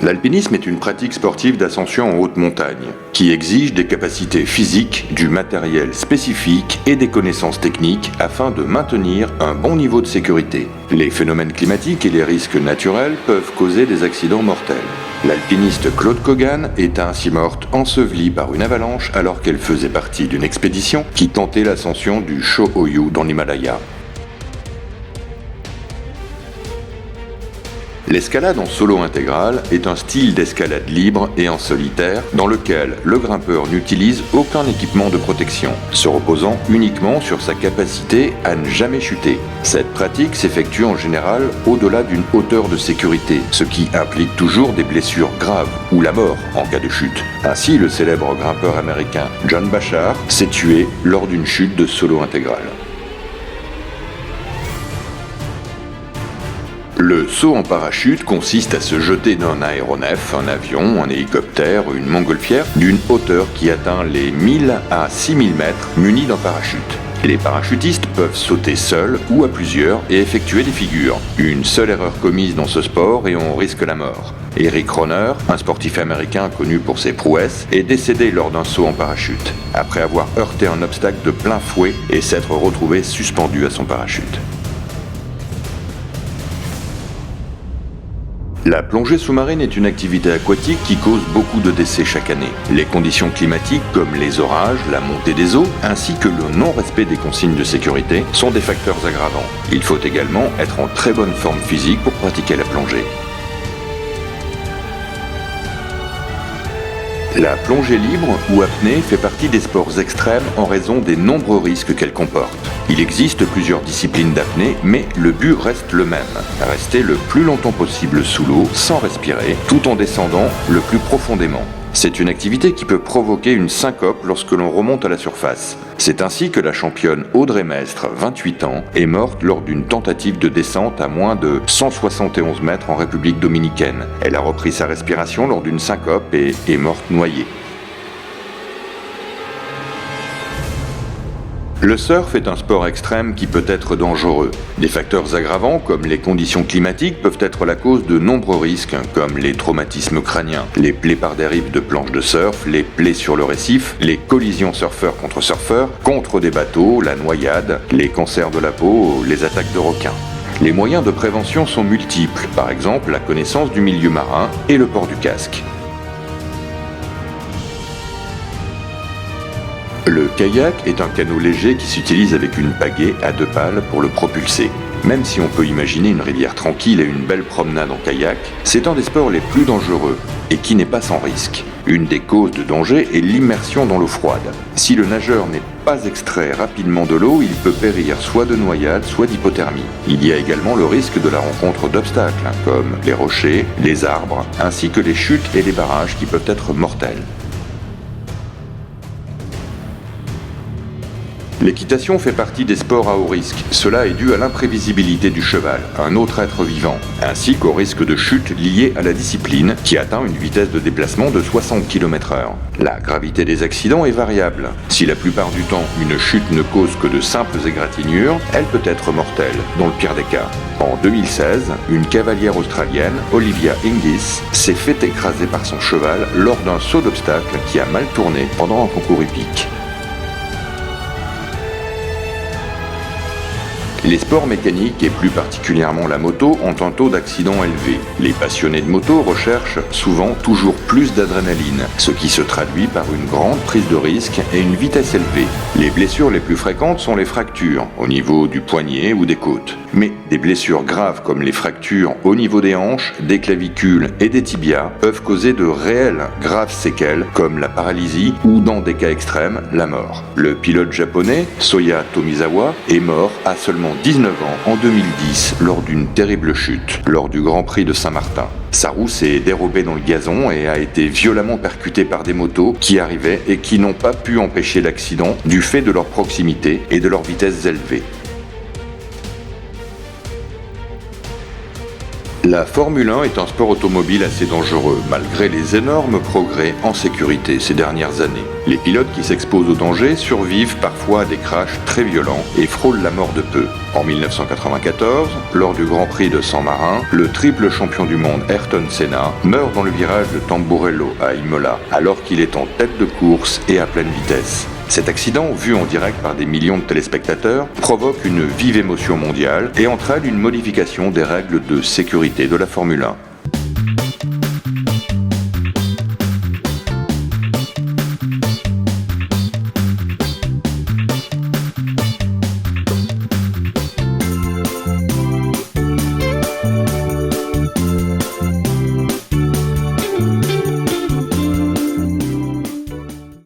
L'alpinisme est une pratique sportive d'ascension en haute montagne, qui exige des capacités physiques, du matériel spécifique et des connaissances techniques afin de maintenir un bon niveau de sécurité. Les phénomènes climatiques et les risques naturels peuvent causer des accidents mortels. L'alpiniste Claude Kogan est ainsi morte ensevelie par une avalanche alors qu'elle faisait partie d'une expédition qui tentait l'ascension du Cho-Oyu dans l'Himalaya. L'escalade en solo intégral est un style d'escalade libre et en solitaire dans lequel le grimpeur n'utilise aucun équipement de protection, se reposant uniquement sur sa capacité à ne jamais chuter. Cette pratique s'effectue en général au-delà d'une hauteur de sécurité, ce qui implique toujours des blessures graves ou la mort en cas de chute. Ainsi, le célèbre grimpeur américain John Bashar s'est tué lors d'une chute de solo intégral. Le saut en parachute consiste à se jeter d'un aéronef, un avion, un hélicoptère ou une montgolfière d'une hauteur qui atteint les 1000 à 6000 mètres muni d'un parachute. Les parachutistes peuvent sauter seuls ou à plusieurs et effectuer des figures. Une seule erreur commise dans ce sport et on risque la mort. Eric Rohner, un sportif américain connu pour ses prouesses, est décédé lors d'un saut en parachute, après avoir heurté un obstacle de plein fouet et s'être retrouvé suspendu à son parachute. La plongée sous-marine est une activité aquatique qui cause beaucoup de décès chaque année. Les conditions climatiques comme les orages, la montée des eaux, ainsi que le non-respect des consignes de sécurité sont des facteurs aggravants. Il faut également être en très bonne forme physique pour pratiquer la plongée. La plongée libre ou apnée fait partie des sports extrêmes en raison des nombreux risques qu'elle comporte. Il existe plusieurs disciplines d'apnée, mais le but reste le même, rester le plus longtemps possible sous l'eau sans respirer, tout en descendant le plus profondément. C'est une activité qui peut provoquer une syncope lorsque l'on remonte à la surface. C'est ainsi que la championne Audrey Mestre, 28 ans, est morte lors d'une tentative de descente à moins de 171 mètres en République dominicaine. Elle a repris sa respiration lors d'une syncope et est morte noyée. Le surf est un sport extrême qui peut être dangereux. Des facteurs aggravants comme les conditions climatiques peuvent être la cause de nombreux risques comme les traumatismes crâniens, les plaies par dérive de planches de surf, les plaies sur le récif, les collisions surfeurs contre des bateaux, la noyade, les cancers de la peau, les attaques de requins. Les moyens de prévention sont multiples, par exemple la connaissance du milieu marin et le port du casque. Le kayak est un canot léger qui s'utilise avec une pagaie à 2 pales pour le propulser. Même si on peut imaginer une rivière tranquille et une belle promenade en kayak, c'est un des sports les plus dangereux et qui n'est pas sans risque. Une des causes de danger est l'immersion dans l'eau froide. Si le nageur n'est pas extrait rapidement de l'eau, il peut périr soit de noyade, soit d'hypothermie. Il y a également le risque de la rencontre d'obstacles, comme les rochers, les arbres, ainsi que les chutes et les barrages qui peuvent être mortels. L'équitation fait partie des sports à haut risque. Cela est dû à l'imprévisibilité du cheval, un autre être vivant, ainsi qu'au risque de chute lié à la discipline, qui atteint une vitesse de déplacement de 60 km/h. La gravité des accidents est variable. Si la plupart du temps, une chute ne cause que de simples égratignures, elle peut être mortelle, dans le pire des cas. En 2016, une cavalière australienne, Olivia Hingis, s'est fait écraser par son cheval lors d'un saut d'obstacle qui a mal tourné pendant un concours hippique. Les sports mécaniques et plus particulièrement la moto ont un taux d'accident élevé. Les passionnés de moto recherchent souvent toujours plus d'adrénaline, ce qui se traduit par une grande prise de risque et une vitesse élevée. Les blessures les plus fréquentes sont les fractures, au niveau du poignet ou des côtes. Mais des blessures graves comme les fractures au niveau des hanches, des clavicules et des tibias peuvent causer de réelles graves séquelles comme la paralysie ou dans des cas extrêmes, la mort. Le pilote japonais Soya Tomizawa est mort à seulement 19 ans en 2010 lors d'une terrible chute, lors du Grand Prix de Saint-Martin. Sa roue s'est dérobée dans le gazon et a été violemment percutée par des motos qui arrivaient et qui n'ont pas pu empêcher l'accident du fait de leur proximité et de leur vitesse élevée. La Formule 1 est un sport automobile assez dangereux, malgré les énormes progrès en sécurité ces dernières années. Les pilotes qui s'exposent au danger survivent parfois à des crashs très violents et frôlent la mort de peu. En 1994, lors du Grand Prix de San Marin, le triple champion du monde Ayrton Senna meurt dans le virage de Tamburello à Imola, alors qu'il est en tête de course et à pleine vitesse. Cet accident, vu en direct par des millions de téléspectateurs, provoque une vive émotion mondiale et entraîne une modification des règles de sécurité de la Formule 1.